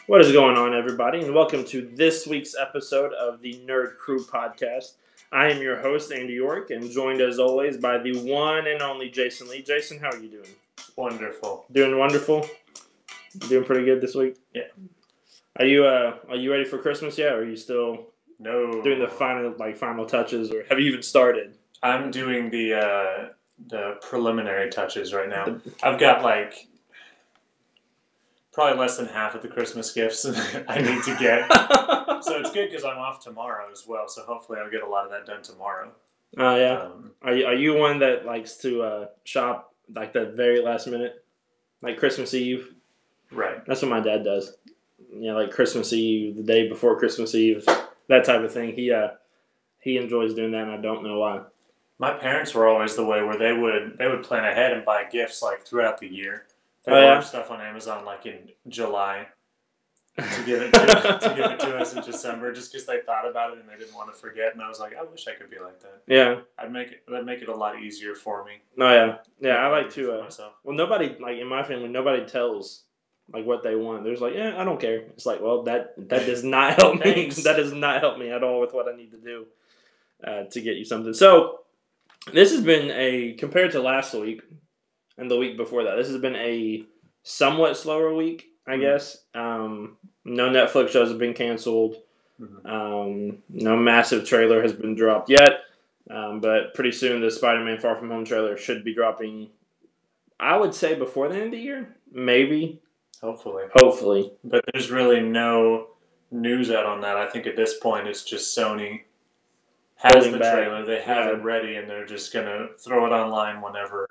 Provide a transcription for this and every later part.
What is going on, everybody, and welcome to this week's episode of the Nerd Crew podcast. I am your host, Andy York, and joined as always by the one and only Jason Lee. Jason, how are you doing? Wonderful. Doing wonderful? Doing pretty good this week? Yeah. Are you ready for Christmas yet, or are you still doing the final touches, or have you even started? I'm doing the preliminary touches right now. I've got probably less than half of the Christmas gifts I need to get. So it's good because I'm off tomorrow as well. So hopefully I'll get a lot of that done tomorrow. Oh, yeah. Are you one that likes to shop like the very last minute, like Christmas Eve? Right. That's what my dad does. Like Christmas Eve, the day before Christmas Eve, that type of thing. He enjoys doing that, and I don't know why. My parents were always the way where they would plan ahead and buy gifts like throughout the year. They ordered stuff on Amazon like in July to give it to us in December, just because they thought about it and they didn't want to forget. And I was like, I wish I could be like that. Yeah, that'd make it a lot easier for me. Oh yeah. I like to. Well, nobody in my family, nobody tells what they want. There's I don't care. It's well, that does not help me. That does not help me at all with what I need to do to get you something. So this has been compared to last week and the week before that, this has been a somewhat slower week, I guess. No Netflix shows have been canceled. Mm-hmm. No massive trailer has been dropped yet. But pretty soon the Spider-Man Far From Home trailer should be dropping, I would say, before the end of the year. Maybe. Hopefully. But there's really no news out on that. I think at this point it's just Sony has the trailer. They have it ready, and they're just going to throw it online whenever.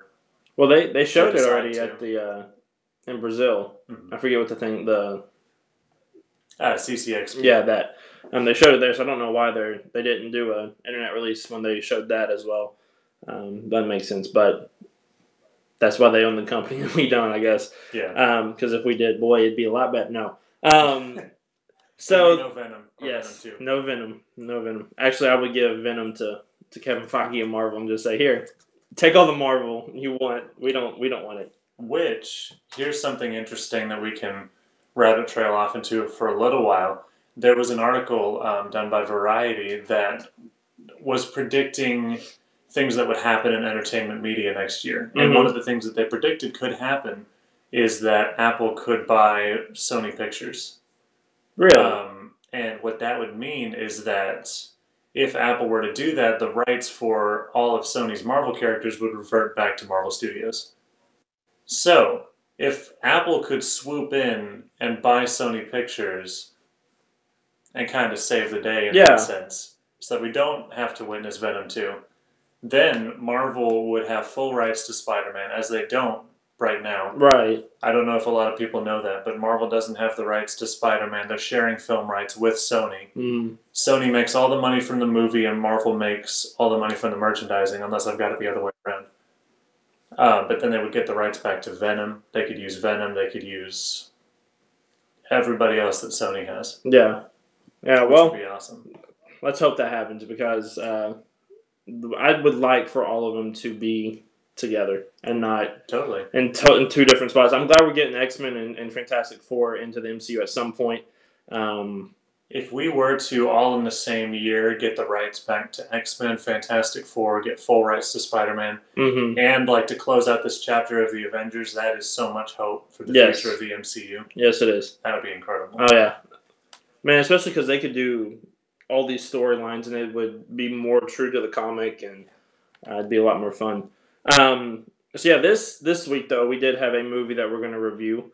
Well, they showed it already at the in Brazil. Mm-hmm. I forget what the CCXP. Yeah, that. They showed it there, so I don't know why they didn't do an internet release when they showed that as well. Doesn't make sense, but that's why they own the company and we don't, I guess. Yeah. Because if we did, boy, it'd be a lot better. No. So no Venom. Yes. Venom No Venom. Actually, I would give Venom to Kevin Feige and Marvel and just say, here, take all the Marvel you want. We don't want it. Which, here's something interesting that we can rabbit trail off into for a little while. There was an article done by Variety that was predicting things that would happen in entertainment media next year. Mm-hmm. And one of the things that they predicted could happen is that Apple could buy Sony Pictures. Really? And what that would mean is that if Apple were to do that, the rights for all of Sony's Marvel characters would revert back to Marvel Studios. So, if Apple could swoop in and buy Sony Pictures and kind of save the day in that sense, so that we don't have to witness Venom 2, then Marvel would have full rights to Spider-Man, as they don't right now. Right. I don't know if a lot of people know that, but Marvel doesn't have the rights to Spider-Man. They're sharing film rights with Sony. Mm. Sony makes all the money from the movie, and Marvel makes all the money from the merchandising, unless I've got it the other way around. But then they would get the rights back to Venom. They could use Venom. They could use everybody else that Sony has. Yeah. Yeah, which would be awesome. Let's hope that happens, because I would like for all of them to be together and not totally in two different spots. I'm glad we're getting X-Men and Fantastic Four into the MCU at some point. If we were to all in the same year get the rights back to X-Men, Fantastic Four, get full rights to Spider-Man, mm-hmm. and to close out this chapter of the Avengers, that is so much hope for the future of the MCU. Yes, it is. That would be incredible. Oh yeah, man! Especially because they could do all these storylines and it would be more true to the comic, and it'd be a lot more fun. So yeah, this week though, we did have a movie that we're going to review.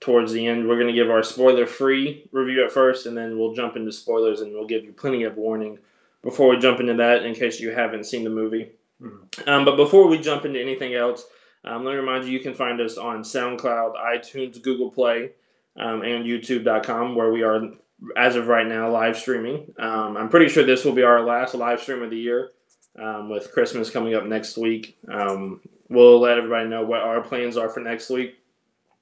Towards the end, we're going to give our spoiler-free review at first, and then we'll jump into spoilers, and we'll give you plenty of warning before we jump into that, in case you haven't seen the movie. Mm-hmm. But before we jump into anything else, let me remind you can find us on SoundCloud, iTunes, Google Play, and YouTube.com, where we are, as of right now, live streaming. I'm pretty sure this will be our last live stream of the year, with Christmas coming up next week. We'll let everybody know what our plans are for next week.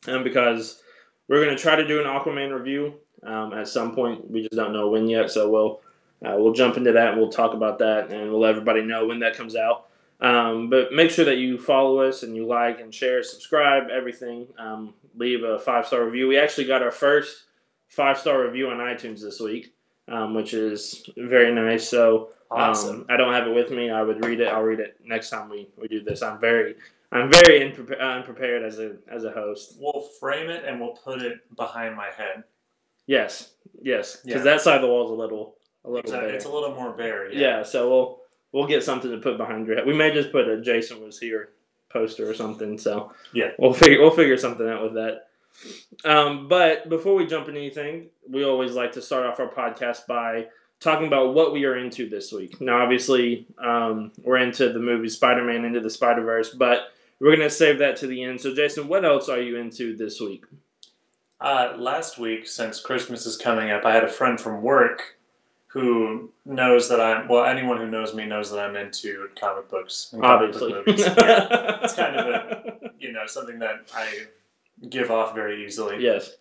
Because we're going to try to do an Aquaman review at some point. We just don't know when yet, so we'll we'll jump into that and we'll talk about that and we'll let everybody know when that comes out. But make sure that you follow us and you like and share, subscribe, everything. Leave a 5-star review. We actually got our first 5-star review on iTunes this week, which is very nice. So Awesome. I don't have it with me. I would read it. I'll read it next time we do this. I'm very unprepared as a host. We'll frame it and we'll put it behind my head. Yes, because that side of the wall is a little exactly. bare. It's a little more bare. Yeah, so we'll get something to put behind your head. We may just put a Jason was here poster or something. So yeah, we'll figure something out with that. But before we jump into anything, we always like to start off our podcast by talking about what we are into this week. Now, obviously, we're into the movie Spider-Man Into the Spider-Verse, but we're going to save that to the end. So, Jason, what else are you into this week? Last week, since Christmas is coming up, I had a friend from work who knows that anyone who knows me knows that I'm into comic books and comic Obviously. book movies. Yeah, it's kind of something that I give off very easily. Yes.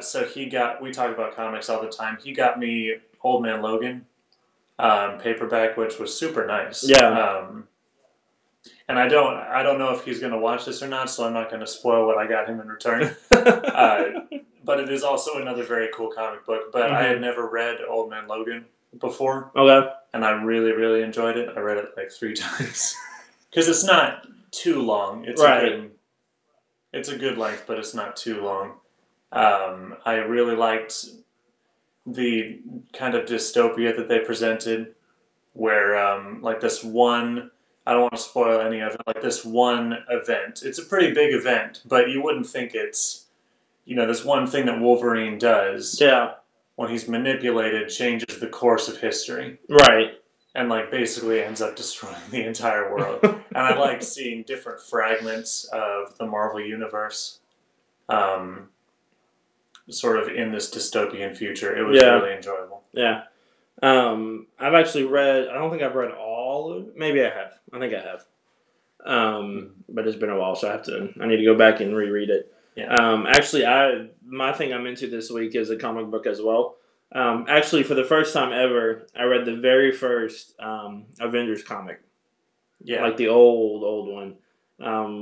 So we talk about comics all the time. He got me Old Man Logan paperback, which was super nice. Yeah. And I don't know if he's going to watch this or not, so I'm not going to spoil what I got him in return. But it is also another very cool comic book. But I had never read Old Man Logan before. Okay. And I really, really enjoyed it. I read it like 3 times. Because it's not too long. It's a good length, but it's not too long. I really liked the kind of dystopia that they presented, where like this one, I don't want to spoil any of it, like this one event. It's a pretty big event, but you wouldn't think it's, this one thing that Wolverine does. Yeah. When he's manipulated, changes the course of history. Right. And like basically ends up destroying the entire world. And I like seeing different fragments of the Marvel Universe sort of in this dystopian future. It was really enjoyable. Yeah. I've actually read, I don't think I've read all of it. Maybe I have. I think I have. But it's been a while, so I need to go back and reread it. Yeah. Actually, my thing I'm into this week is a comic book as well. Actually, for the first time ever, I read the very first Avengers comic. Yeah. Like the old one,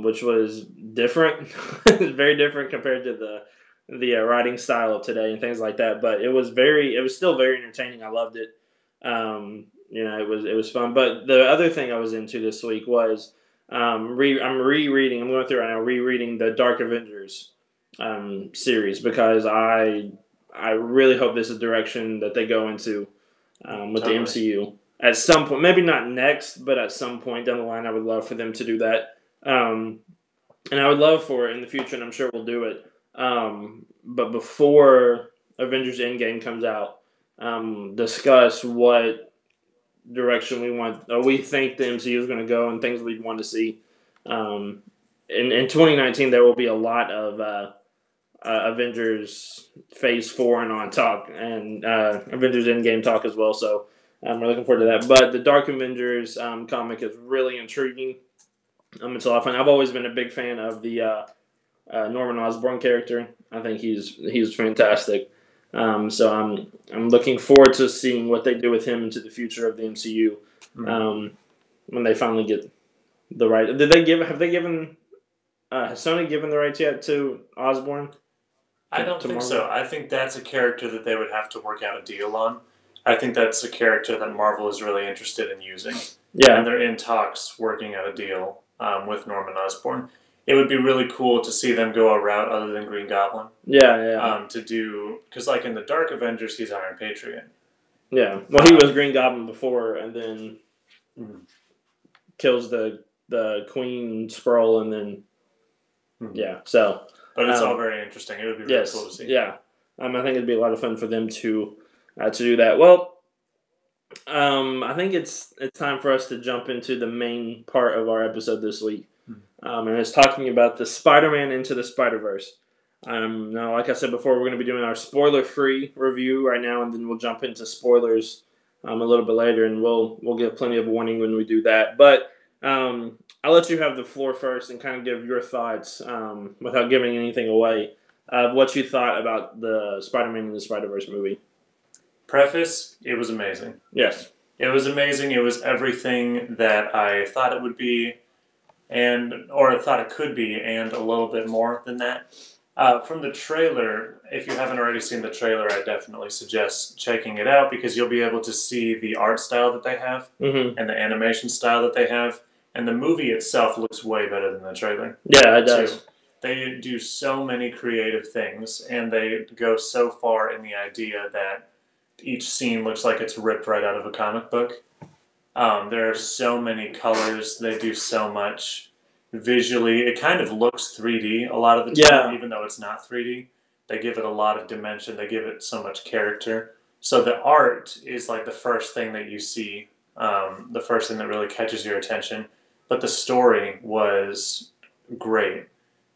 which was different. Very different compared to the writing style of today and things like that. But it was still very entertaining. I loved it. It was fun. But the other thing I was into this week was I'm rereading. I'm going through right now rereading the Dark Avengers series because I really hope this is the direction that they go into with the MCU. At some point, maybe not next, but at some point down the line, I would love for them to do that. And I would love for it in the future, and I'm sure we'll do it. But before Avengers Endgame comes out, discuss what direction we think the MCU is going to go and things we'd want to see. In 2019, there will be a lot of Avengers Phase 4 and on talk, and Avengers Endgame talk as well. So we're looking forward to that. But the Dark Avengers comic is really intriguing. It's a lot of fun. I've always been a big fan of the Norman Osborn character. I think he's fantastic. So I'm looking forward to seeing what they do with him into the future of the MCU. When they finally get the right. Have Sony given the rights yet to Osborn? I don't think so. I think that's a character that they would have to work out a deal on. I think that's a character that Marvel is really interested in using. Yeah. And they're in talks working out a deal with Norman Osborn. It would be really cool to see them go a route other than Green Goblin. Yeah. Because like in the Dark Avengers, he's Iron Patriot. Yeah. Well, he was Green Goblin before, and then kills the Queen Skrull, and then yeah. So. But it's all very interesting. It would be really cool to see. Yeah. I think it'd be a lot of fun for them to do that. Well, I think it's time for us to jump into the main part of our episode this week. And it's talking about the Spider-Man Into the Spider-Verse. Now, like I said before, we're going to be doing our spoiler-free review right now, and then we'll jump into spoilers a little bit later, and we'll give plenty of warning when we do that. But I'll let you have the floor first and kind of give your thoughts without giving anything away of what you thought about the Spider-Man Into the Spider-Verse movie. Preface, it was amazing. Yes. It was amazing. It was everything that I thought it would be, or thought it could be, and a little bit more than that. From the trailer, if you haven't already seen the trailer, I definitely suggest checking it out because you'll be able to see the art style that they have Mm-hmm. and the animation style that they have. And the movie itself looks way better than the trailer. Yeah, it does. Too. They do so many creative things, and they go so far in the idea that each scene looks like it's ripped right out of a comic book. There are so many colors. They do so much visually. It kind of looks 3D a lot of the time, even though it's not 3D. They give it a lot of dimension. They give it so much character. So the art is like the first thing that you see, the first thing that really catches your attention. But the story was great.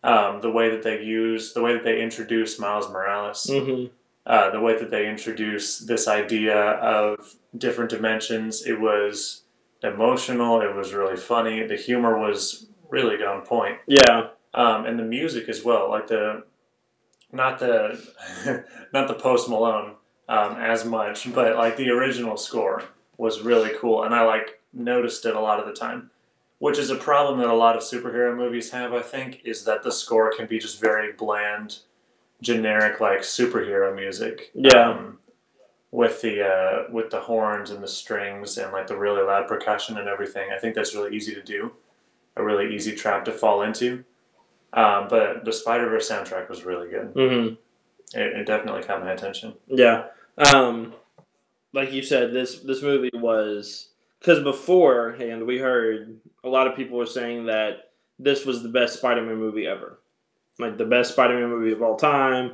The way that the way that they introduce Miles Morales, Mm-hmm. the way that they introduce this idea of different dimensions, it was emotional. It was really funny. The humor was really on point. Yeah. And the music as well, like not the not the Post Malone as much, but like the original score was really cool, and I like noticed it a lot of the time. Which is a problem that a lot of superhero movies have, I think, is that the score can be just very bland, generic, like superhero music. Yeah. With the horns and the strings and like the really loud percussion and everything. I think that's really easy to do, a really easy trap to fall into. But the Spider-Verse soundtrack was really good. Mm-hmm. It definitely caught my attention. Yeah. Like you said, this movie was because beforehand we heard a lot of people were saying that this was the best Spider-Man movie ever, like the best Spider-Man movie of all time.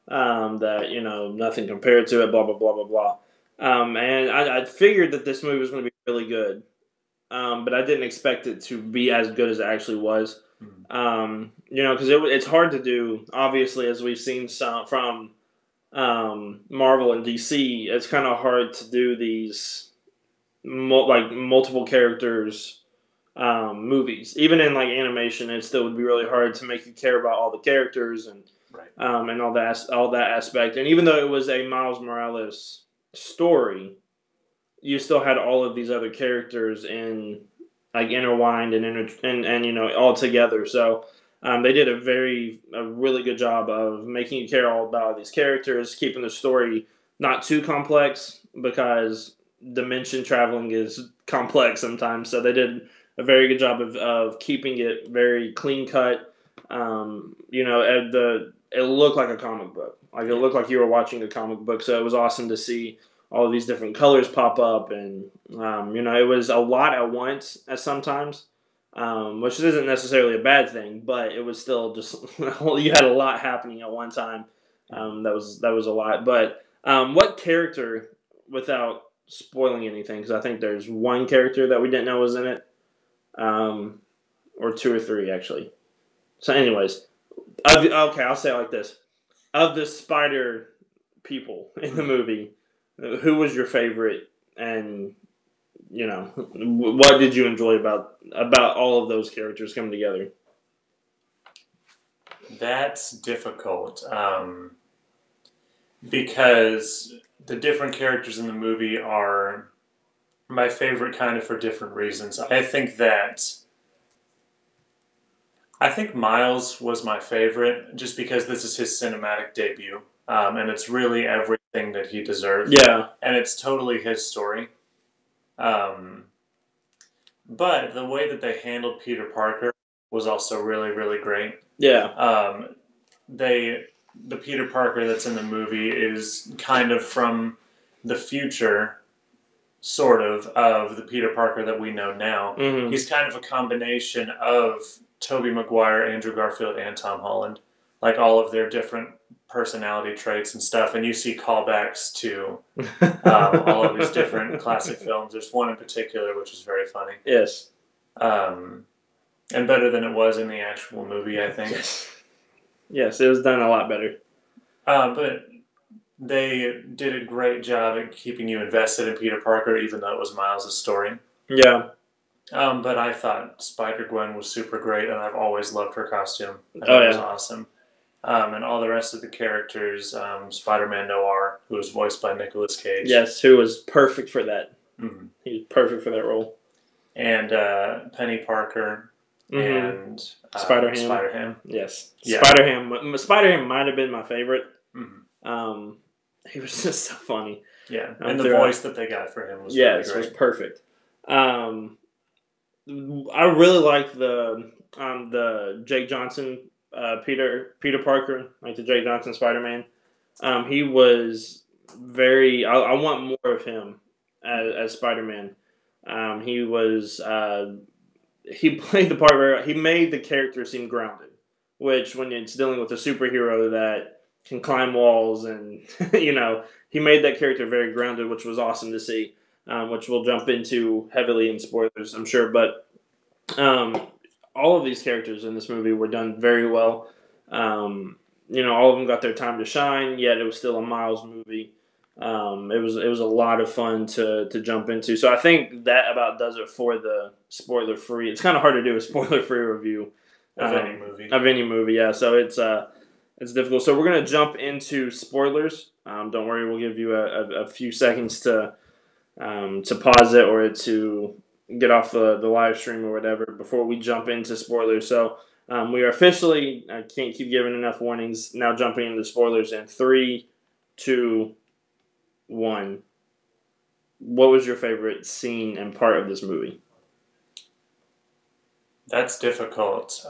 That nothing compared to it. Blah blah blah blah blah. And I figured that this movie was going to be really good, but I didn't expect it to be as good as it actually was. Because it's hard to do. Obviously, as we've seen some from Marvel and DC, it's kind of hard to do these multiple characters movies. Even in like animation, it still would be really hard to make you care about all the characters and Right. And all that aspect. And even though it was a Miles Morales story, you still had all of these other characters in like intertwined and all together. So they did a really good job of making you care all about these characters, keeping the story not too complex because dimension traveling is complex sometimes. So they did a very good job of keeping it very clean cut. It looked like a comic book. Like it looked like you were watching a comic book. So it was awesome to see all of these different colors pop up, and it was a lot at once at sometimes, which isn't necessarily a bad thing, but it was still just you had a lot happening at one time. That was a lot. But what character, without spoiling anything, because I think there's one character that we didn't know was in it, or two or three actually. So, anyways, okay, I'll say it like this: of the spider people in the movie, who was your favorite, and what did you enjoy about all of those characters coming together? That's difficult because the different characters in the movie are my favorite kind of for different reasons. I think Miles was my favorite just because this is his cinematic debut. And it's really everything that he deserves. Yeah. And it's totally his story. But the way that they handled Peter Parker was also really, really great. Yeah. The Peter Parker that's in the movie is kind of from the future, sort of the Peter Parker that we know now. Mm-hmm. He's kind of a combination of Tobey Maguire, Andrew Garfield, and Tom Holland. Like all of their different personality traits and stuff, and you see callbacks to all of these different classic films. There's one in particular which is very funny. Yes. And better than it was in the actual movie, I think. Yes, it was done a lot better. But they did a great job at keeping you invested in Peter Parker, even though it was Miles' story. Yeah. But I thought Spider-Gwen was super great, and I've always loved her costume. I thought it was awesome. and all the rest of the characters. Spider-Man Noir, who was voiced by Nicolas Cage. Yes, who was perfect for that. Mm-hmm. He was perfect for that role. And Penny Parker and Spider-Ham. Yes. Yeah. Spider-Ham might have been my favorite. Mm-hmm. He was just so funny. Yeah, and the voice that they got for him was really great. Was perfect. I really liked the Jake Johnson Peter Parker, like the Jake Johnson Spider-Man. He was very. I want more of him as Spider-Man. He was. He played the part where he made the character seem grounded, which when it's dealing with a superhero that can climb walls and he made that character very grounded, which was awesome to see. Which we'll jump into heavily in spoilers, I'm sure, but all of these characters in this movie were done very well. All of them got their time to shine, yet it was still a Miles movie. It was a lot of fun to jump into. So I think that about does it for the spoiler free. It's kind of hard to do a spoiler free review of any movie. Of any movie, yeah. So it's difficult. So we're gonna jump into spoilers. Don't worry, we'll give you a few seconds to pause it or to get off the live stream or whatever before we jump into spoilers. So we are officially, I can't keep giving enough warnings, now jumping into spoilers in 3, 2, 1. What was your favorite scene and part of this movie? That's difficult.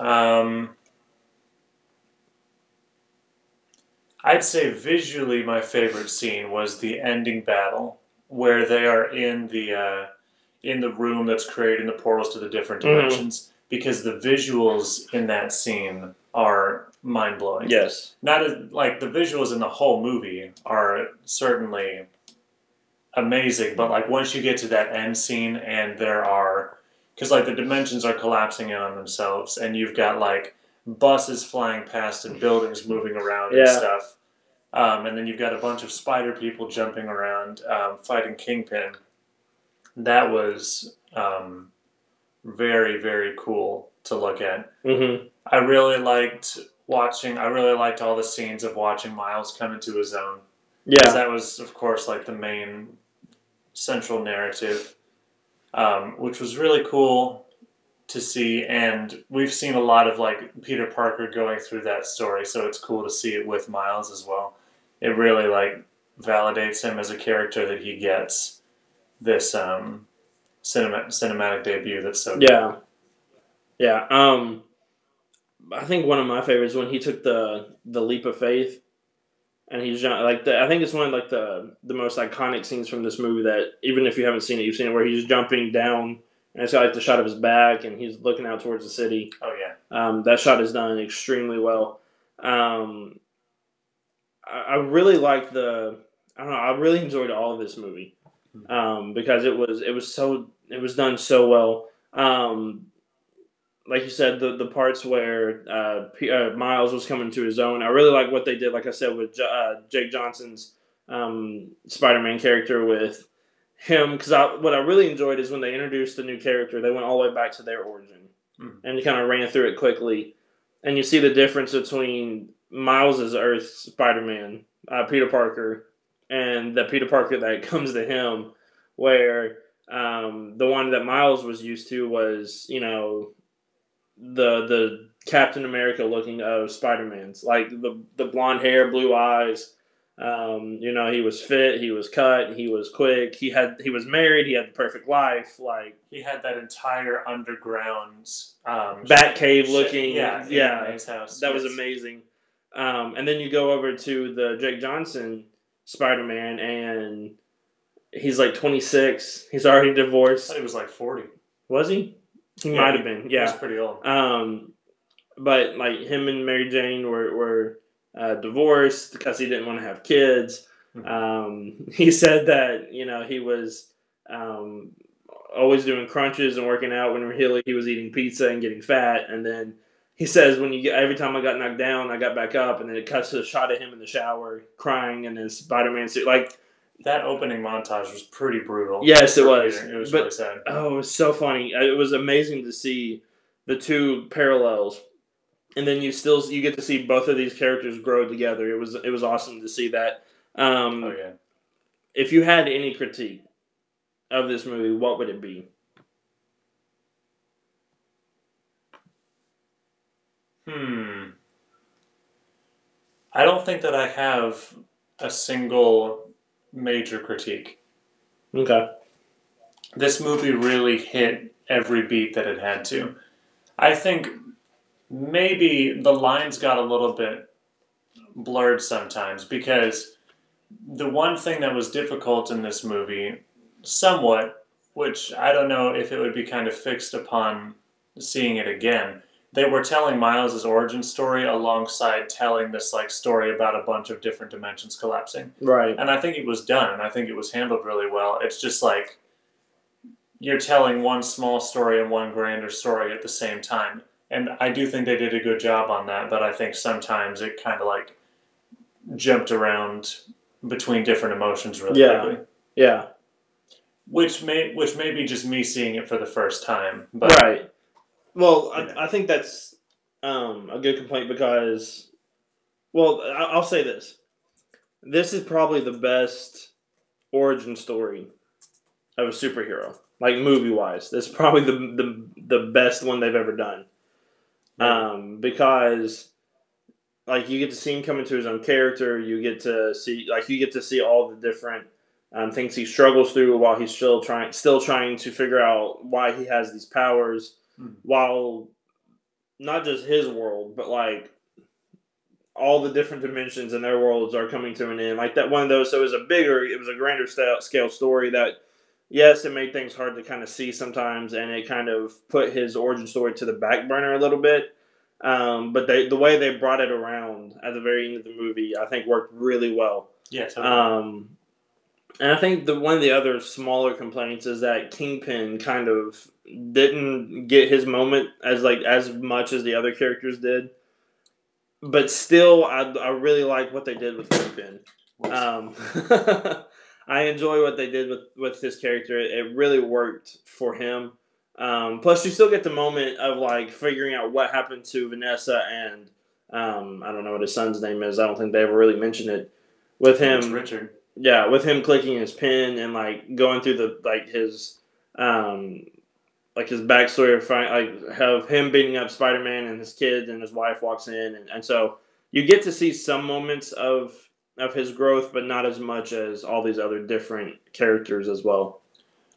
I'd say visually my favorite scene was the ending battle where they are in the room that's creating the portals to the different dimensions, because the visuals in that scene are mind-blowing. Yes. Not as, like, the visuals in the whole movie are certainly amazing, but like once you get to that end scene and because like the dimensions are collapsing in on themselves and you've got like buses flying past and buildings moving around and stuff. And then you've got a bunch of spider people jumping around, fighting Kingpin. That was very, very cool to look at. Mm-hmm. I really liked all the scenes of watching Miles come into his own. Yeah. Because that was, of course, like the main central narrative, which was really cool to see. And we've seen a lot of like Peter Parker going through that story, so it's cool to see it with Miles as well. It really like validates him as a character that he gets this cinematic debut that's so good. Yeah. I think one of my favorites when he took the leap of faith, and he's like I think it's one of like the most iconic scenes from this movie that even if you haven't seen it, you've seen it, where he's jumping down and it's got like the shot of his back and he's looking out towards the city. Oh yeah. That shot is done extremely well. I really like I really enjoyed all of this movie because it was done so well. Like you said, the parts where Miles was coming to his own, I really like what they did. Like I said, with Jake Johnson's Spider-Man character with him, because what I really enjoyed is when they introduced the new character, they went all the way back to their origin and you kind of ran through it quickly, and you see the difference between Miles' Earth Spider-Man, Peter Parker, and the Peter Parker that comes to him, where the one that Miles was used to was, the Captain America looking of Spider-Man's, like the blonde hair, blue eyes. He was fit, he was cut, he was quick, he was married, he had the perfect life. Like he had that entire underground Batcave looking, in his house. That was amazing. And then you go over to the Jake Johnson Spider-Man, and he's like 26. He's already divorced. I thought he was like 40. Was he? He might have been. Yeah, he was pretty old. But like him and Mary Jane were divorced because he didn't want to have kids. He said that he was always doing crunches and working out. When he was eating pizza and getting fat, and then he says every time I got knocked down, I got back up, and then it cuts to a shot of him in the shower crying in his Spider-Man suit. Like that opening montage was pretty brutal. Yes, it was. It was really sad. Oh, it was so funny. It was amazing to see the two parallels and then you get to see both of these characters grow together. It was awesome to see that. Oh yeah. If you had any critique of this movie, what would it be? I don't think that I have a single major critique. Okay. This movie really hit every beat that it had to. I think maybe the lines got a little bit blurred sometimes because the one thing that was difficult in this movie, somewhat, which I don't know if it would be kind of fixed upon seeing it again, they were telling Miles's origin story alongside telling this like story about a bunch of different dimensions collapsing. Right. And I think it was done and I think it was handled really well. It's just like you're telling one small story and one grander story at the same time. And I do think they did a good job on that, but I think sometimes it kind of like jumped around between different emotions really quickly. Yeah. Which may be just me seeing it for the first time. But right. Well, I think that's a good complaint because, well, I'll say this. This is probably the best origin story of a superhero, like movie wise. This is probably the best one they've ever done. Because like you get to see him come into his own character, you get to see all the different things he struggles through while he's still trying to figure out why he has these powers, while not just his world, but like all the different dimensions in their worlds are coming to an end. Like that one of those, so it was a grander scale story that, yes, it made things hard to kind of see sometimes, and it kind of put his origin story to the back burner a little bit. But the way they brought it around at the very end of the movie, I think worked really well. Yeah, totally. And I think one of the other smaller complaints is that Kingpin kind of didn't get his moment as much as the other characters did. But still, I really like what they did with Kingpin. I enjoy what they did with his character. It really worked for him. Plus, you still get the moment of like figuring out what happened to Vanessa and I don't know what his son's name is. I don't think they ever really mentioned it. With him, it's Richard. Yeah, with him clicking his pen and like going through his his backstory of him beating up Spider-Man and his kid and his wife walks in and so you get to see some moments of his growth, but not as much as all these other different characters as well.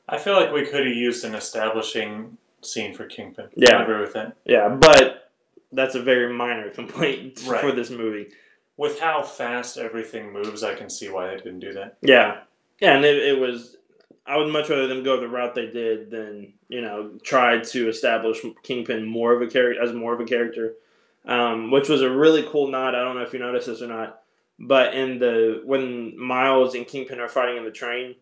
I feel like we could have used an establishing scene for Kingpin. Yeah. I agree with that. Yeah, but that's a very minor complaint for this movie. With how fast everything moves, I can see why they didn't do that. Yeah. Yeah, and it was... I would much rather them go the route they did than, try to establish Kingpin more of a character, which was a really cool nod. I don't know if you noticed this or not, but when Miles and Kingpin are fighting in the train,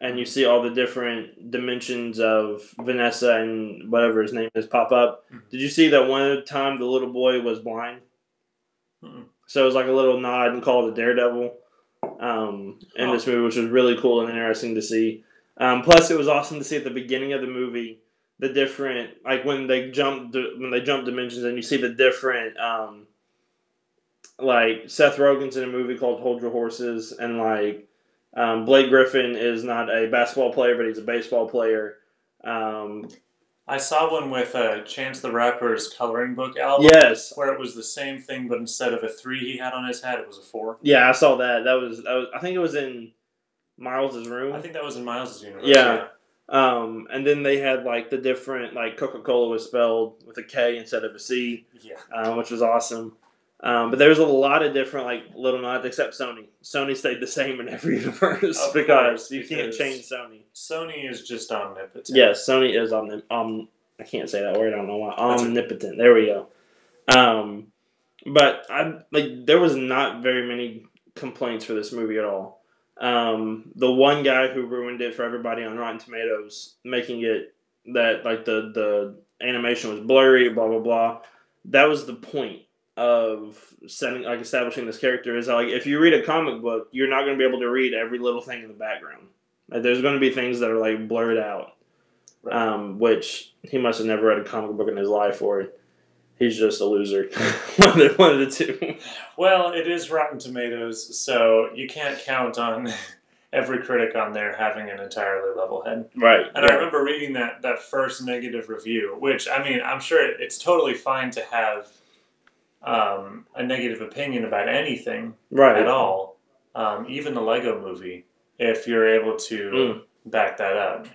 and you see all the different dimensions of Vanessa and whatever his name is pop up. Did you see that one time the little boy was blind? So it was like a little nod and call to Daredevil in this movie, which was really cool and interesting to see. Plus, it was awesome to see at the beginning of the movie the different, like when they jump dimensions, and you see the different, like Seth Rogen's in a movie called Hold Your Horses, and like Blake Griffin is not a basketball player, but he's a baseball player. I saw one with Chance the Rapper's coloring book album. Yes, where it was the same thing, but instead of a 3 he had on his hat, it was a 4. Yeah, I saw that. That was I think it was in Miles's room. I think that was in Miles's universe. Yeah. And then they had like the different, like Coca-Cola was spelled with a K instead of a C. Yeah. Which was awesome. But there was a lot of different like little nods, except Sony. Sony stayed the same in every universe because you can't change Sony. Sony is just omnipotent. Yes, Sony is I can't say that word. I don't know why. Omnipotent. There we go. But there was not very many complaints for this movie at all. The one guy who ruined it for everybody on Rotten Tomatoes, making it that like the animation was blurry, blah blah blah. That was the point of establishing this character. Is like if you read a comic book, you're not going to be able to read every little thing in the background. Like, there's going to be things that are like blurred out, right. Which he must have never read a comic book in his life, or he's just a loser. One of the two. Well, it is Rotten Tomatoes, so you can't count on every critic on there having an entirely level head. Right. And I remember reading that first negative review, which, I mean, I'm sure it's totally fine to have a negative opinion about anything at all, even the Lego movie, if you're able to back that up.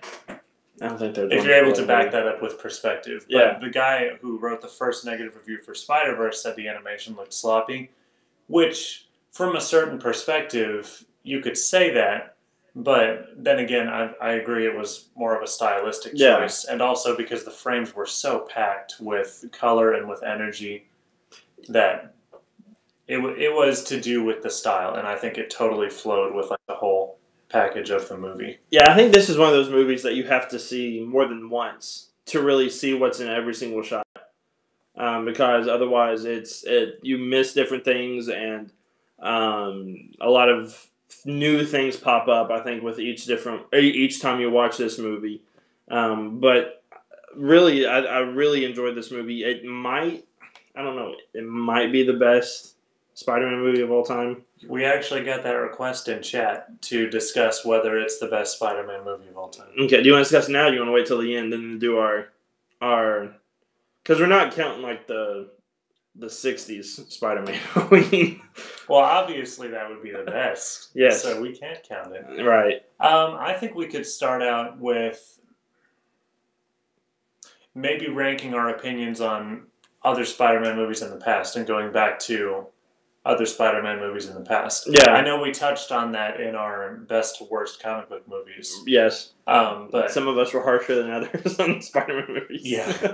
I don't think they're. If you're able to back that up with perspective. But the guy who wrote the first negative review for Spider-Verse said the animation looked sloppy, which, from a certain perspective, you could say that. But then again, I agree it was more of a stylistic choice. And also because the frames were so packed with color and with energy that it was to do with the style. And I think it totally flowed with like the whole package of the movie. Yeah, I think this is one of those movies that you have to see more than once to really see what's in every single shot, because otherwise you miss different things, and a lot of new things pop up. I think with each time you watch this movie, but really, I really enjoyed this movie. It might be the best Spider-Man movie of all time. We actually got that request in chat to discuss whether it's the best Spider-Man movie of all time. Okay, do you want to discuss now? Or do you want to wait till the end and then do our because we're not counting like the '60s Spider-Man. Well, obviously that would be the best. Yes. So we can't count it. Right. I think we could start out with maybe ranking our opinions on other Spider-Man movies in the past and going back to other Spider-Man movies in the past. Yeah. I know we touched on that in our best to worst comic book movies. Yes. But some of us were harsher than others on Spider-Man movies. Yeah.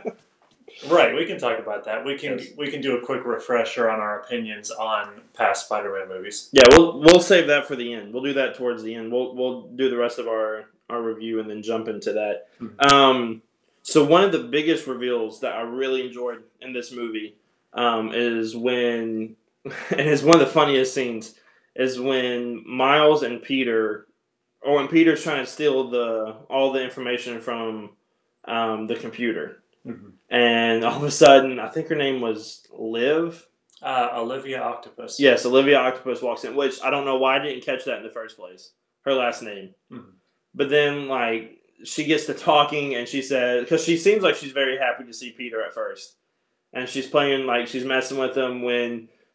Right, we can talk about that. We can do a quick refresher on our opinions on past Spider-Man movies. Yeah, we'll save that for the end. We'll do that towards the end. We'll do the rest of our review and then jump into that. Mm-hmm. So one of the biggest reveals that I really enjoyed in this movie is when, and it's one of the funniest scenes, is when Miles and Peter, or when Peter's trying to steal all the information from the computer. Mm-hmm. And all of a sudden, I think her name was Liv. Olivia Octopus. Yes, Olivia Octopus walks in, which I don't know why I didn't catch that in the first place. Her last name. Mm-hmm. But then, like, she gets to talking and she says, because she seems like she's very happy to see Peter at first. And she's playing, like, she's messing with him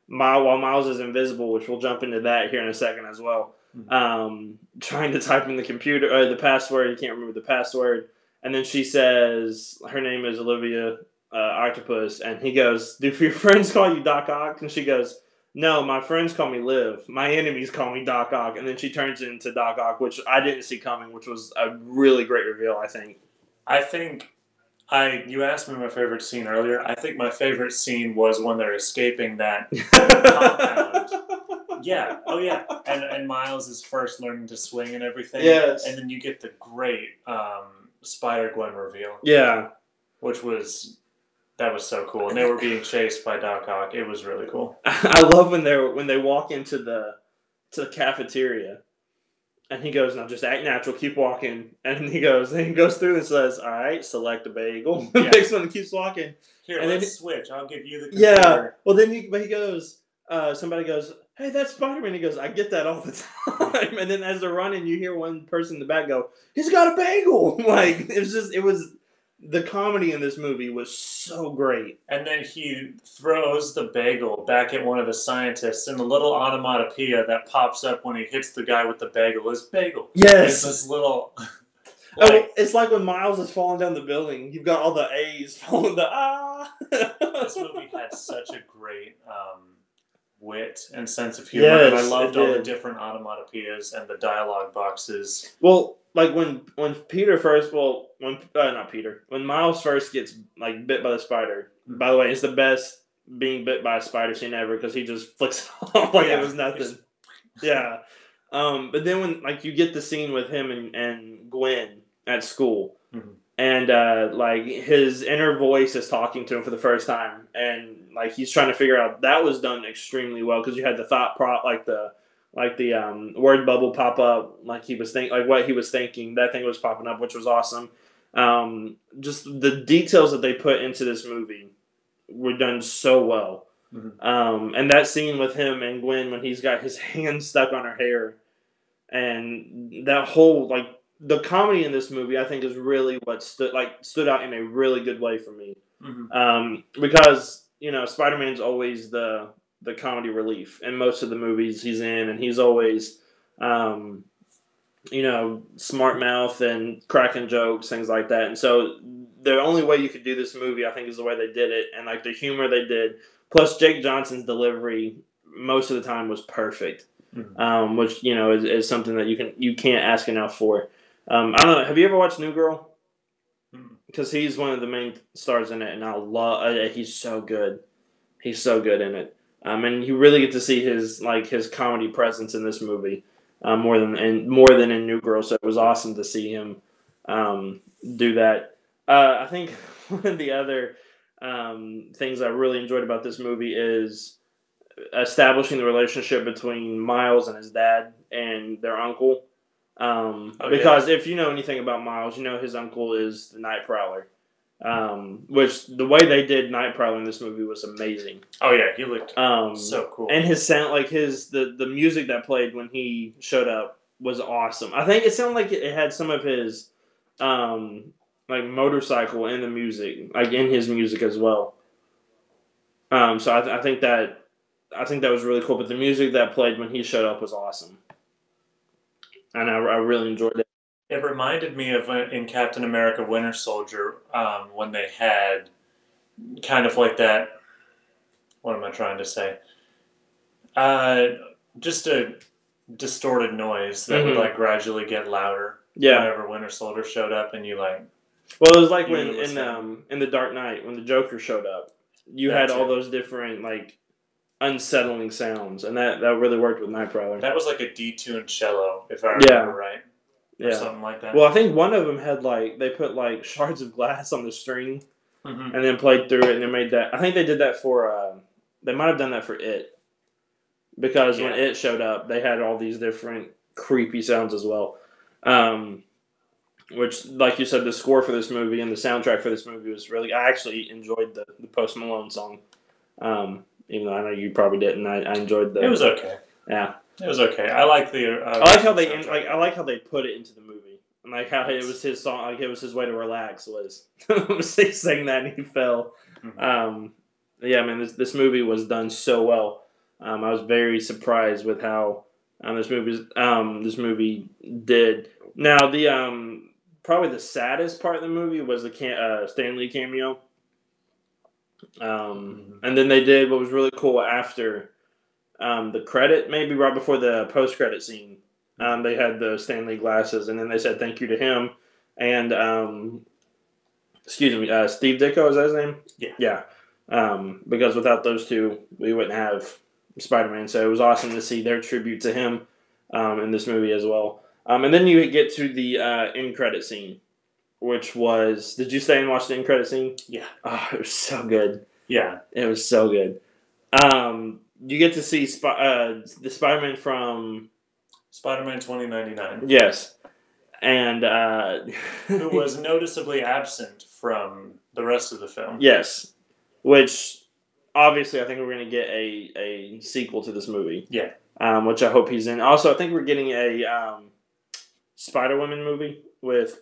while Miles is invisible, which we'll jump into that here in a second as well. Mm-hmm. Trying to type in the computer, the password, you can't remember the password. And then she says, her name is Olivia Octopus, and he goes, do your friends call you Doc Ock? And she goes, no, my friends call me Liv. My enemies call me Doc Ock. And then she turns into Doc Ock, which I didn't see coming, which was a really great reveal, I think. You asked me my favorite scene earlier. I think my favorite scene was when they're escaping that compound. Yeah. Oh, yeah. And Miles is first learning to swing and everything. Yes. And then you get the great Spider-Gwen reveal. Yeah. That was so cool. And they were being chased by Doc Ock. It was really cool. I love when they walk into the cafeteria. And he goes, no, just act natural, keep walking. And he goes through and says, all right, select a bagel. The next one keeps walking. Here, and let's switch. I'll give you the computer. Yeah. Well, then he goes, somebody goes, hey, that's Spider-Man. He goes, I get that all the time. And then as they're running, you hear one person in the back go, he's got a bagel. Like, the comedy in this movie was so great. And then he throws the bagel back at one of the scientists, and the little onomatopoeia that pops up when he hits the guy with the bagel is bagel. Yes. It's this little... it's like when Miles is falling down the building. You've got all the A's falling This movie had such a great wit and sense of humor, and I loved all the different onomatopoeias and the dialogue boxes. Well, like when Miles first gets like bit by the spider. Mm-hmm. By the way, it's the best being bit by a spider scene ever because he just flicks off like it was nothing. Yeah. But then when like you get the scene with him and Gwen at school, mm-hmm. and like his inner voice is talking to him for the first time, and like he's trying to figure out, that was done extremely well because you had the thought like the word bubble pop up, like he was what he was thinking. That thing was popping up, which was awesome. Just the details that they put into this movie were done so well. Mhm. And that scene with him and Gwen when he's got his hand stuck on her hair, and that whole the comedy in this movie, I think, is really what stood out in a really good way for me. Because Spider Man's always the comedy relief in most of the movies he's in, and he's always um, smart mouth and cracking jokes, things like that. And so the only way you could do this movie, I think, is the way they did it, and like the humor they did. Plus, Jake Johnson's delivery most of the time was perfect, which is something that you can't ask enough for. I don't know. Have you ever watched New Girl? Because he's one of the main stars in it, and I love. He's so good. He's so good in it. And you really get to see his comedy presence in this movie more than in New Girl. So it was awesome to see him do that. I think one of the other things I really enjoyed about this movie is establishing the relationship between Miles and his dad and their uncle. Because if you know anything about Miles, his uncle is the Night Prowler. Which the way they did Night Prowler in this movie was amazing. Oh yeah, he looked so cool. And his sound, the music that played when he showed up was awesome. I think it sounded like it had some of his motorcycle in the music, in his music as well. So I think that was really cool. But the music that played when he showed up was awesome, and I really enjoyed it. It reminded me of in Captain America: Winter Soldier when they had kind of like that. What am I trying to say? Just a distorted noise that would gradually get louder. Yeah. Whenever Winter Soldier showed up, and you like. Well, it was like when in the Dark Knight when the Joker showed up, you had all those different unsettling sounds, and that really worked with Night Prowler. That was like a detuned cello, if I remember right. Or something like that. Well, I think one of them had they put shards of glass on the string, and then played through it, and they made that. I think they did that for. They might have done that for It, because when It showed up, they had all these different creepy sounds as well. Which, like you said, the score for this movie and the soundtrack for this movie was really. I actually enjoyed the Post Malone song, even though I know you probably didn't. I enjoyed the. It was okay. Yeah. It was okay. I like the. I like how they I like how they put it into the movie, and how it was his song. It was his way to relax. Was he sang that and he fell. Yeah, man. This movie was done so well. I was very surprised with how this movie did. Now the probably the saddest part of the movie was the Stan Lee cameo. And then they did what was really cool after. The credit, maybe right before the post-credit scene, they had the Stan Lee glasses, and then they said thank you to him and Steve Ditko, is that his name? Yeah. Because without those two, we wouldn't have Spider-Man. So it was awesome to see their tribute to him in this movie as well. And then you get to the end credit scene, which was. Did you stay and watch the end credit scene? Yeah. Oh, it was so good. Yeah, it was so good. You get to see the Spider-Man from Spider-Man 2099. Yes, and who was noticeably absent from the rest of the film. Yes, which obviously I think we're going to get a sequel to this movie. Yeah, which I hope he's in. Also, I think we're getting a Spider-Woman movie with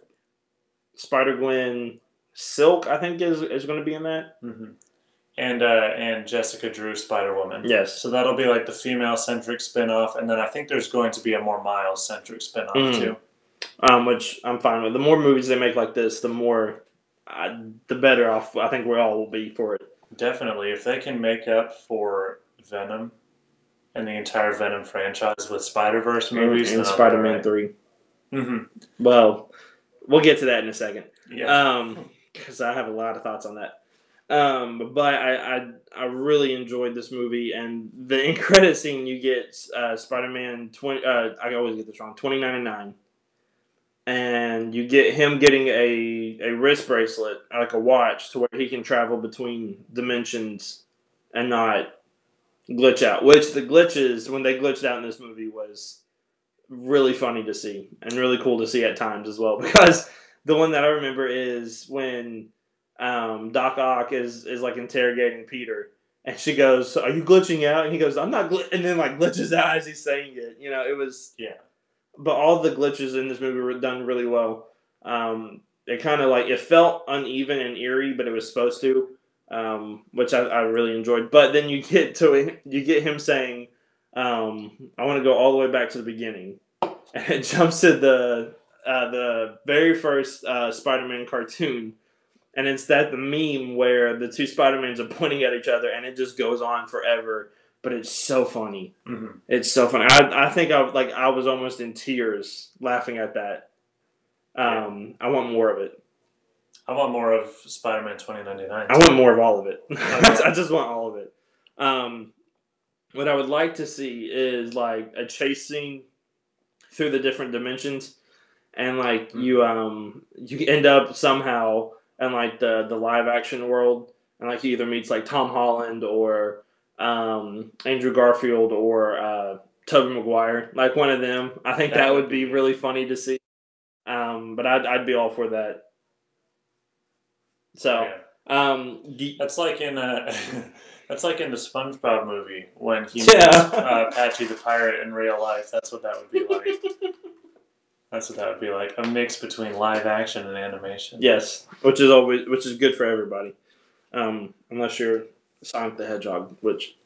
Spider-Gwen. Silk, I think, is going to be in that. Mm-hmm. And Jessica Drew, Spider-Woman. Yes. So that'll be like the female-centric spin-off, and then I think there's going to be a more Miles-centric spin-off, too. Which I'm fine with. The more movies they make like this, the better off I think we all will be for it. Definitely. If they can make up for Venom and the entire Venom franchise with Spider-Verse movies. And Spider-Man 3. Mm-hmm. Well, we'll get to that in a second. Yeah. Because I have a lot of thoughts on that. But I really enjoyed this movie, and the end credit scene you get Spider-Man 20. I always get this wrong. 2099, and you get him getting a wrist bracelet, like a watch, to where he can travel between dimensions and not glitch out. Which the glitches when they glitched out in this movie was really funny to see and really cool to see at times as well. Because the one that I remember is when. Doc Ock is like interrogating Peter, and she goes, "Are you glitching out?" And he goes, "I'm not," and then like glitches out as he's saying it. It was. Yeah. But all the glitches in this movie were done really well. It kind of like it felt uneven and eerie, but it was supposed to, which I really enjoyed. But then you get him saying, "I want to go all the way back to the beginning," and it jumps to the very first Spider-Man cartoon, and it's the meme where the two Spider-Mans are pointing at each other, and it just goes on forever. But it's so funny. Mm-hmm. It's so funny. I think I was almost in tears laughing at that. I want more of it. I want more of Spider-Man 2099. I want more of all of it. I just want all of it. What I would like to see is like a chase scene through the different dimensions, and like you end up somehow in like the live action world, and like he either meets like Tom Holland or Andrew Garfield or Tobey Maguire, like one of them. I think that would be really funny to see. But I'd be all for that. So, that's like in that's like in the SpongeBob movie when he meets Patchy the Pirate in real life. That's what that would be like. That's what that would be like. A mix between live action and animation. Yes, which is good for everybody, unless you're Sonic the Hedgehog, which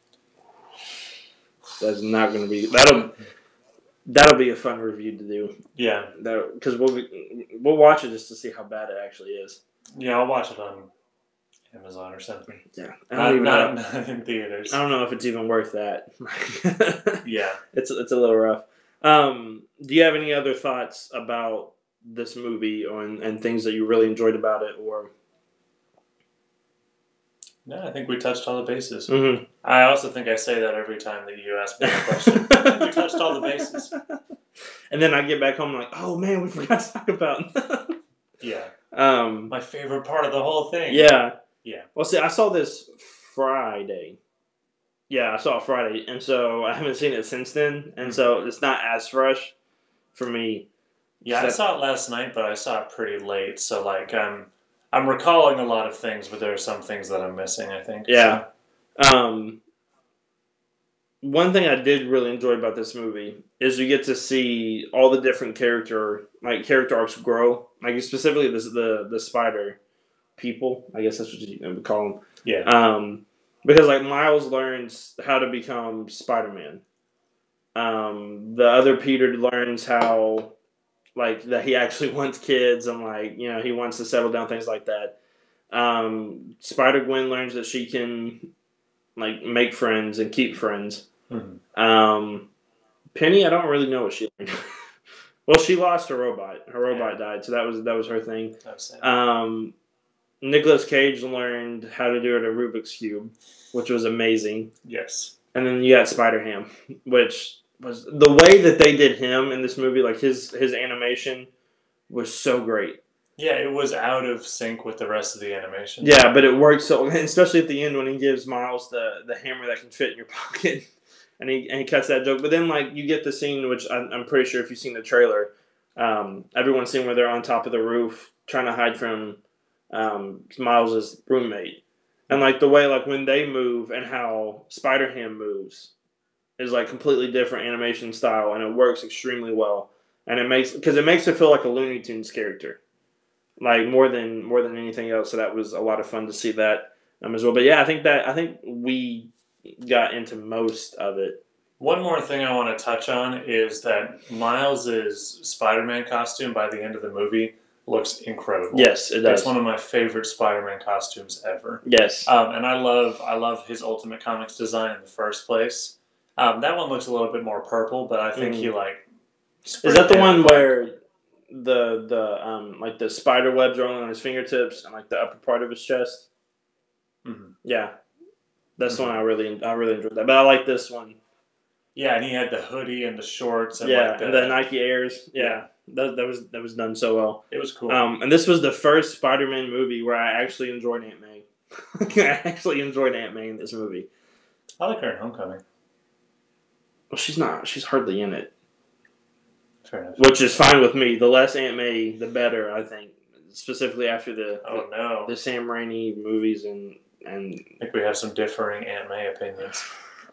that's not going to be that'll be a fun review to do. Yeah, because we'll watch it just to see how bad it actually is. Yeah, I'll watch it on Amazon or something. Yeah, not in theaters. I don't know if it's even worth that. Yeah, it's a little rough. Do you have any other thoughts about this movie and things that you really enjoyed about it, or? No, I think we touched all the bases. Mm-hmm. I also think I say that every time that you ask me a question. I think we touched all the bases. And then I get back home like, oh man, we forgot to talk about. Yeah. My favorite part of the whole thing. Yeah. Yeah. Well, see, I saw this Friday. Yeah, I saw it Friday, and so I haven't seen it since then, and so it's not as fresh for me. Yeah, I saw it last night, but I saw it pretty late, so like I'm recalling a lot of things, but there are some things that I'm missing, I think. Yeah. So. One thing I did really enjoy about this movie is you get to see all the different character arcs grow. Like specifically the spider people, I guess that's what you would call them. Yeah. Because like Miles learns how to become Spider-Man. The other Peter learns how like that he actually wants kids and like he wants to settle down, things like that. Spider-Gwen learns that she can like make friends and keep friends. Mm-hmm. Penny, I don't really know what she learned. Well, she lost her robot. Her robot died, so that was her thing. Nicolas Cage learned how to do it a Rubik's Cube, which was amazing. Yes. And then you got Spider-Ham, which was the way that they did him in this movie. Like his animation was so great. Yeah, it was out of sync with the rest of the animation. Yeah, but it worked so, especially at the end when he gives Miles the hammer that can fit in your pocket. And he cuts that joke. But then, like, you get the scene, which I'm pretty sure if you've seen the trailer, everyone's seen where they're on top of the roof trying to hide from Miles' roommate. And, like, the way, like, when they move and how Spider-Ham moves is, like, completely different animation style. And it works extremely well. And it makes it feel like a Looney Tunes character. Like, more than anything else. So that was a lot of fun to see that as well. But, yeah, I think we got into most of it. One more thing I want to touch on is that Miles' Spider-Man costume by the end of the movie looks incredible. Yes, it does. It's one of my favorite Spider-Man costumes ever. Yes. And I love his Ultimate Comics design in the first place. That one looks a little bit more purple, but I think he like... Is that the one where the like the spider webs are only on his fingertips and like the upper part of his chest? Mm-hmm. Yeah. That's the one I really enjoyed that. But I like this one. Yeah, and he had the hoodie and the shorts and and the Nike Airs. Yeah. That was done so well. It was cool. And this was the first Spider-Man movie where I actually enjoyed Aunt May. I actually enjoyed Aunt May in this movie. I like her in Homecoming. Well, she's not. She's hardly in it. Fair enough. Which is fine with me. The less Aunt May, the better, I think. specifically after Oh no. the Sam Raimi movies and I think we have some differing Aunt May opinions.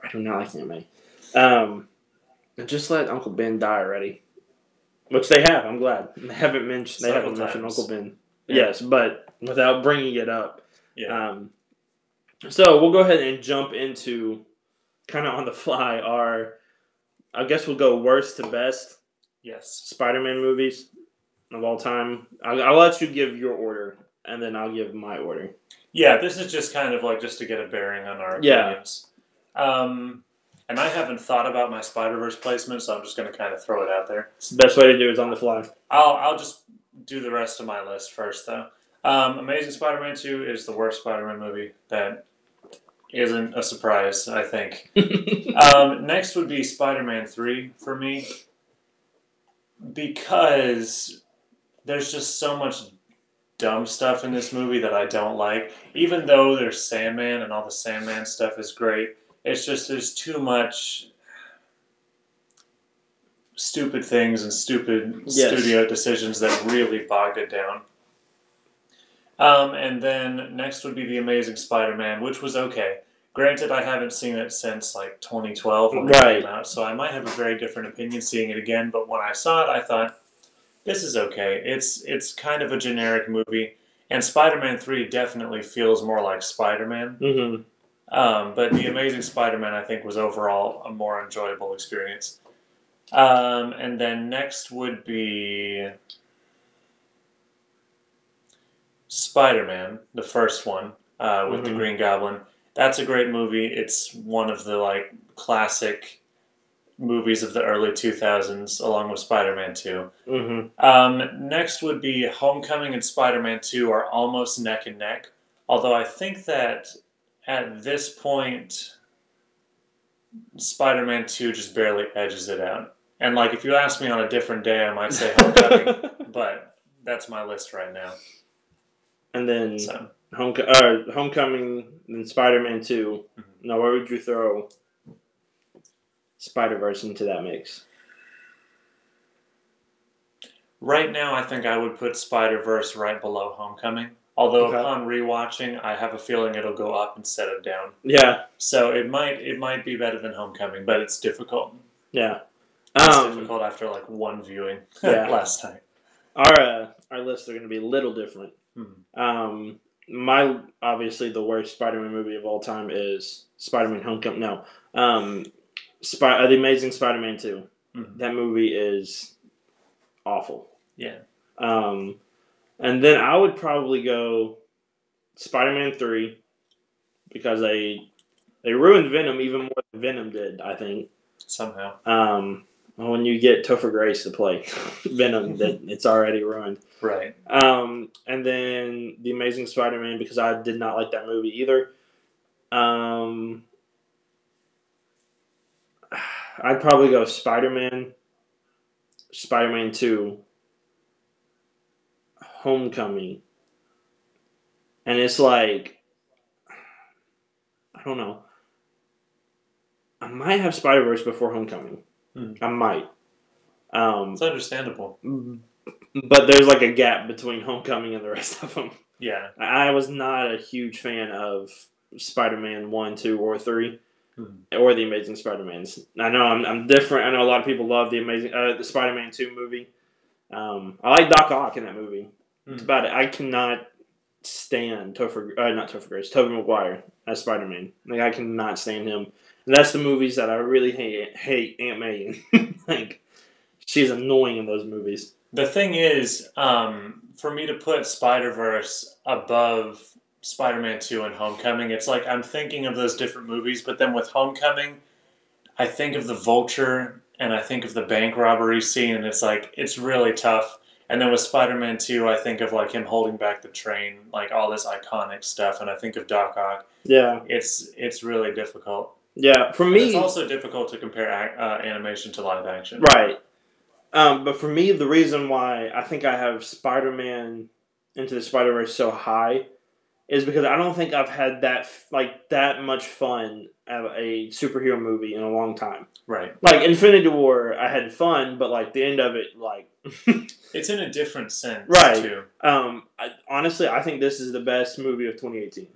I do not like Aunt May. Just let Uncle Ben die already. Which they have. I'm glad they haven't mentioned. They haven't mentioned Uncle Ben. Yeah. Yes, but without bringing it up. Yeah. So we'll go ahead and jump into kind of on the fly. I guess we'll go worst to best. Yes. Spider-Man movies of all time. I'll let you give your order, and then I'll give my order. Yeah, this is just kind of like just to get a bearing on our opinions. And I haven't thought about my Spider-Verse placement, so I'm just going to kind of throw it out there. It's the best way to do it is on the fly. I'll just do the rest of my list first, though. Amazing Spider-Man 2 is the worst Spider-Man movie. That isn't a surprise, I think. Next would be Spider-Man 3 for me, because there's just so much dumb stuff in this movie that I don't like. Even though there's Sandman and all the Sandman stuff is great, it's just there's too much stupid things and stupid studio decisions that really bogged it down. And then next would be The Amazing Spider-Man, which was okay. Granted, I haven't seen it since like 2012 when it came out, so I might have a very different opinion seeing it again. But when I saw it, I thought, this is okay. It's kind of a generic movie, and Spider-Man 3 definitely feels more like Spider-Man. Mm-hmm. But The Amazing Spider-Man, I think, was overall a more enjoyable experience. And then next would be Spider-Man, the first one, with the Green Goblin. That's a great movie. It's one of the like classic movies of the early 2000s, along with Spider-Man 2. Next would be Homecoming and Spider-Man 2 are almost neck and neck. Although I think that at this point, Spider-Man 2 just barely edges it out. And like, if you ask me on a different day, I might say Homecoming, but that's my list right now. And then Homecoming, then Spider-Man 2. Now, where would you throw Spider-Verse into that mix? Right now, I think I would put Spider-Verse right below Homecoming. Although upon rewatching, I have a feeling it'll go up instead of down. Yeah. So it might be better than Homecoming, but it's difficult. Yeah. It's difficult after like one viewing last night. Our lists are going to be a little different. Obviously the worst Spider-Man movie of all time is Spider-Man Homecoming. No, The Amazing Spider-Man 2. That movie is awful. Yeah. And then I would probably go Spider-Man 3 because they ruined Venom even more than Venom did, I think. Somehow. When you get Topher Grace to play Venom, it's already ruined. Right. And then The Amazing Spider-Man because I did not like that movie either. I'd probably go Spider-Man 2, Homecoming. And it's like, I don't know. I might have Spider-Verse before Homecoming. I might. It's understandable. But there's like a gap between Homecoming and the rest of them. Yeah. I was not a huge fan of Spider-Man 1, 2, or 3. Or the Amazing Spider-Mans. I know I'm different. I know a lot of people love the Spider-Man 2 movie. I like Doc Ock in that movie. It's about it. I cannot stand Tobey Maguire as Spider-Man. Like, I cannot stand him. And that's the movies that I really hate Aunt May in. Like, she's annoying in those movies. The thing is, for me to put Spider-Verse above Spider-Man 2 and Homecoming, it's like I'm thinking of those different movies, but then with Homecoming, I think of the Vulture and I think of the bank robbery scene, and it's like, it's really tough. And then with Spider-Man 2, I think of like him holding back the train, like all this iconic stuff, and I think of Doc Ock. Yeah. It's really difficult. Yeah, for me... It's also difficult to compare animation to live action. Right. But for me, the reason why I think I have Spider-Man Into the Spider-Verse so high is because I don't think I've had that much fun at a superhero movie in a long time. Right. Like Infinity War, I had fun, but like the end of it, like it's in a different sense, right? Too. Honestly, I think this is the best movie of 2018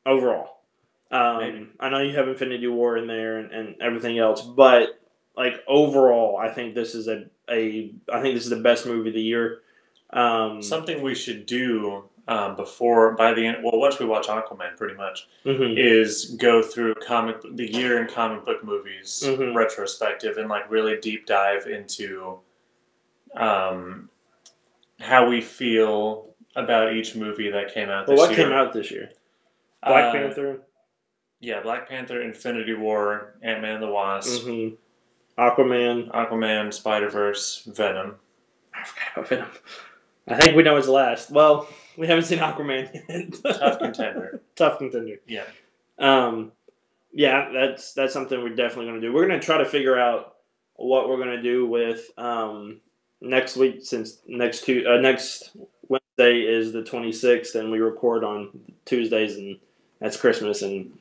overall. I know you have Infinity War in there and everything else, but like overall, I think this is I think this is the best movie of the year. Something we should do before by the end. Well, once we watch Aquaman, pretty much is go through the year in comic book movies retrospective and like really deep dive into how we feel about each movie that came out this year. What came out this year? Black Panther. Yeah, Black Panther, Infinity War, Ant-Man and the Wasp, Aquaman, Spider-Verse, Venom. I forgot about Venom. I think we know it's last. Well, we haven't seen Aquaman yet. Tough contender. Tough contender. Yeah. Yeah, that's something we're definitely going to do. We're going to try to figure out what we're going to do with next week, since next Wednesday is the 26th, and we record on Tuesdays, and that's Christmas, and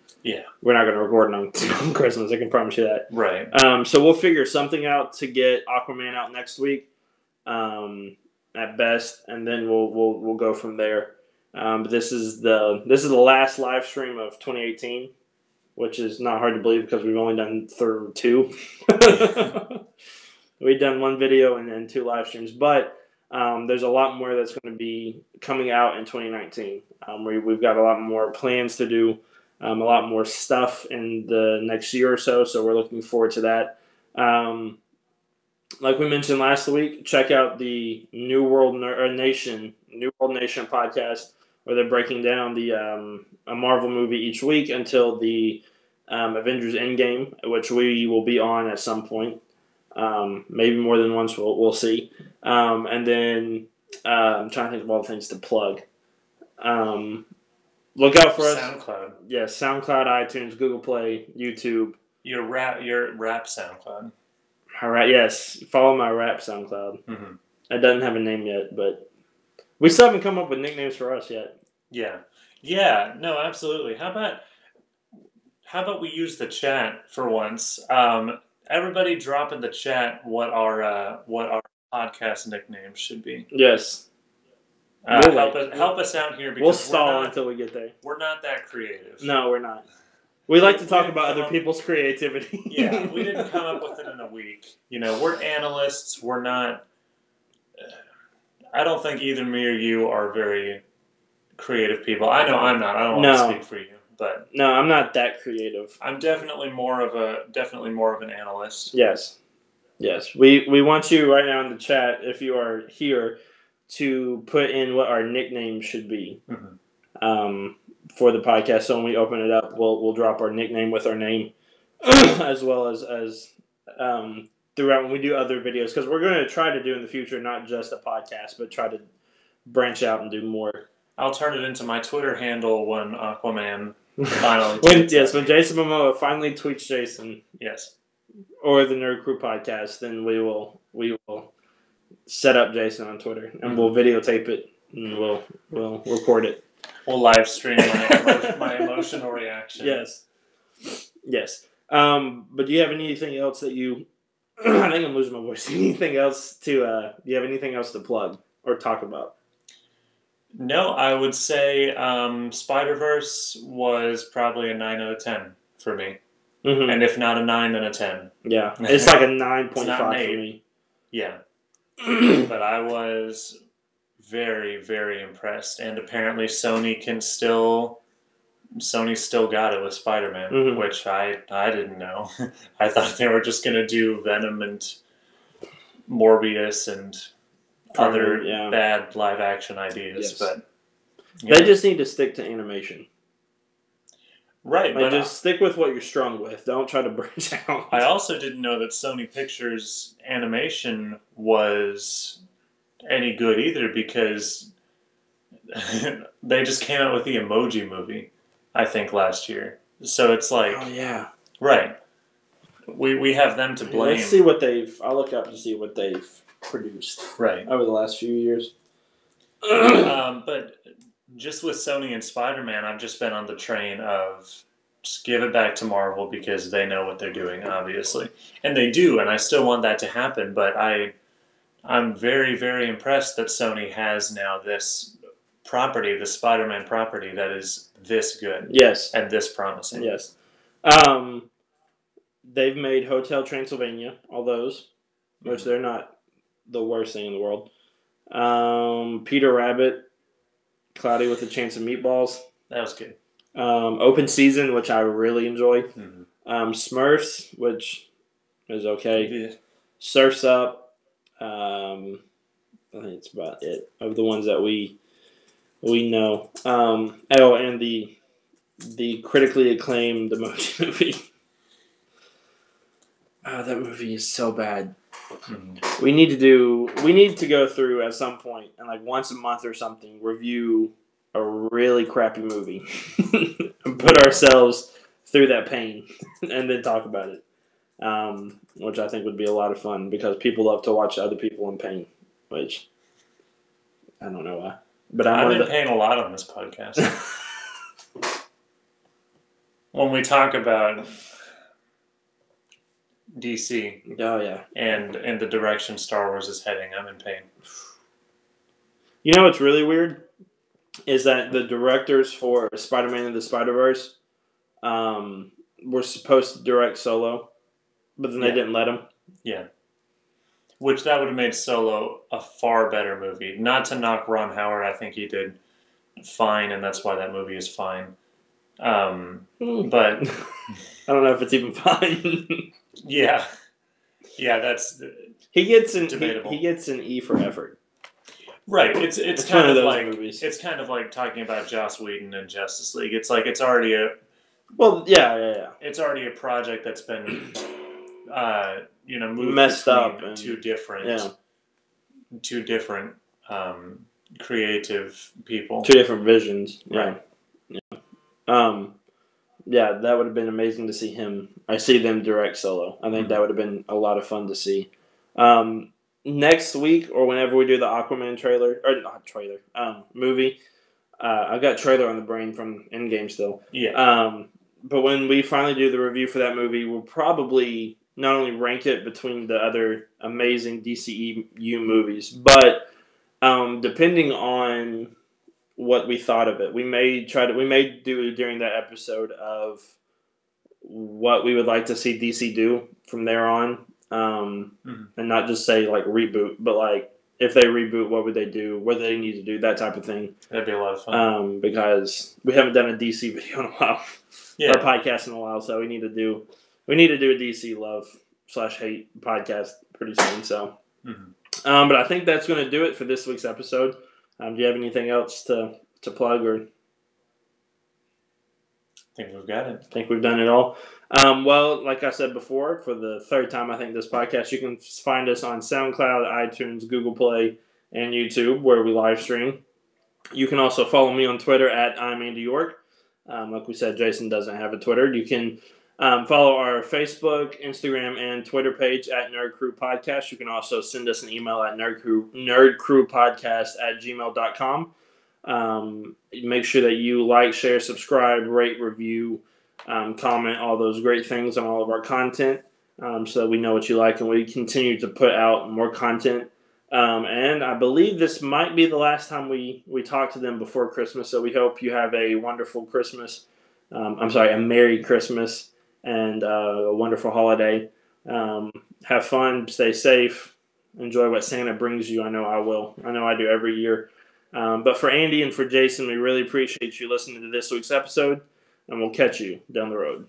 we're not going to record on Christmas. I can promise you that. Right. So we'll figure something out to get Aquaman out next week, at best, and then we'll go from there. But this is the last live stream of 2018, which is not hard to believe because we've only done two. We've done one video and then 2 live streams, but there's a lot more that's going to be coming out in 2019. We've got a lot more plans to do, a lot more stuff in the next year or so, so we're looking forward to that. Like we mentioned last week, check out the New World Nation podcast, where they're breaking down a Marvel movie each week until the Avengers Endgame, which we will be on at some point. Maybe more than once, we'll see. And then I'm trying to think of all the things to plug. Look out for us. SoundCloud. Yeah, SoundCloud, iTunes, Google Play, YouTube. Your rap SoundCloud. All right, yes. Follow my rap SoundCloud. Mm-hmm. It doesn't have a name yet, but we still haven't come up with nicknames for us yet. Yeah. No, absolutely. How about we use the chat for once? Everybody drop in the chat what our podcast nicknames should be. Yes. Help us out here, because we'll stall until we get there. We're not that creative. No, we're not. We like to talk about other people's creativity. Yeah, we didn't come up with it in a week. We're analysts. We're not. I don't think either me or you are very creative people. I know I'm not. I don't want to speak for you, but no, I'm not that creative. I'm definitely more of an analyst. Yes. We want you right now in the chat, if you are here, to put in what our nickname should be. Mm-hmm. For the podcast. So when we open it up, we'll drop our nickname with our name, as well as throughout when we do other videos, because we're going to try to do in the future not just a podcast, but try to branch out and do more. I'll turn it into my Twitter handle when Aquaman finally when Jason Momoa finally tweets Jason, yes, or the Nerd Crew podcast, then we will set up Jason on Twitter, and we'll videotape it, and we'll record it. We'll live stream my emotional reaction. Yes. But do you have anything else that you? I think I'm losing my voice. Anything else to? Do you have anything else to plug or talk about? No, I would say Spider-Verse was probably a 9 out of 10 for me, and if not a 9, then a 10. Yeah, it's like a 9.5 for me. Yeah, but I was very, very impressed, and apparently Sony still got it with Spider-Man, which I didn't know. I thought they were just going to do Venom and Morbius and other bad live action ideas, but they just need to stick to animation. Right, but just stick with what you're strong with. Don't try to branch out. I also didn't know that Sony Pictures animation was any good either, because they just came out with the Emoji Movie, I think, last year. So it's like, oh yeah, right. We have them to blame. Let's see what I'll look up to see what they've produced right over the last few years. But just with Sony and Spider-Man, I've just been on the train of just give it back to Marvel because they know what they're doing, obviously, and they do, and I still want that to happen. But I'm very, very impressed that Sony has now this property, the Spider-Man property, that is this good Yes. and this promising. Yes. They've made Hotel Transylvania, all those, which they're not the worst thing in the world. Peter Rabbit, Cloudy with a Chance of Meatballs. That was good. Open Season, which I really enjoy. Mm-hmm. Smurfs, which is okay. Yeah. Surf's Up. I think it's about it of the ones that we know. And the critically acclaimed Emoji Movie. Oh, that movie is so bad. Mm-hmm. We need to go through at some point and like once a month or something review a really crappy movie and put ourselves through that pain and then talk about it. Which I think would be a lot of fun because people love to watch other people in pain, which I don't know why. But I'm in pain a lot on this podcast. When we talk about DC, oh yeah, and the direction Star Wars is heading, I'm in pain. You know what's really weird is that the directors for Spider-Man and the Spider-Verse were supposed to direct Solo, but then they didn't let him. Yeah. Which that would have made Solo a far better movie. Not to knock Ron Howard, I think he did fine, and that's why that movie is fine. But I don't know if it's even fine. yeah, that's he gets an debatable. He gets an E for effort. Right. It's kind of like movies. It's kind of like talking about Joss Whedon and Justice League. It's like it's already a It's already a project that's been moved messed up and two different creative people, two different visions. Right. That would have been amazing to see him. I see them direct Solo. I think that would have been a lot of fun to see. Next week or whenever we do the Aquaman movie, I've got trailer on the brain from Endgame still. Yeah. But when we finally do the review for that movie, we'll probably not only rank it between the other amazing DCEU movies, but depending on what we thought of it, we may do during that episode of what we would like to see DC do from there on, and not just say like reboot, but like if they reboot, what would they do? What do they need to do? That type of thing. That'd be a lot of fun. Because we haven't done a DC video in a while, or podcast in a while, so we need to do a DC love /hate podcast pretty soon. So, but I think that's going to do it for this week's episode. Do you have anything else to plug or? I think we've got it. I think we've done it all. Well, like I said before, for the third time, I think this podcast, you can find us on SoundCloud, iTunes, Google Play, and YouTube, where we live stream. You can also follow me on Twitter at I'm Andy York. Like we said, Jason doesn't have a Twitter. You can follow our Facebook, Instagram, and Twitter page at Nerd Crew Podcast. You can also send us an email at nerdcrewpodcast@gmail.com. Make sure that you like, share, subscribe, rate, review, comment, all those great things on all of our content, so that we know what you like and we continue to put out more content. And I believe this might be the last time we talk to them before Christmas, so we hope you have a wonderful Christmas. A Merry Christmas and a wonderful holiday. Have fun, stay safe, enjoy what Santa brings you. I know I will. I know I do every year. But for Andy and for Jason, we really appreciate you listening to this week's episode, and we'll catch you down the road.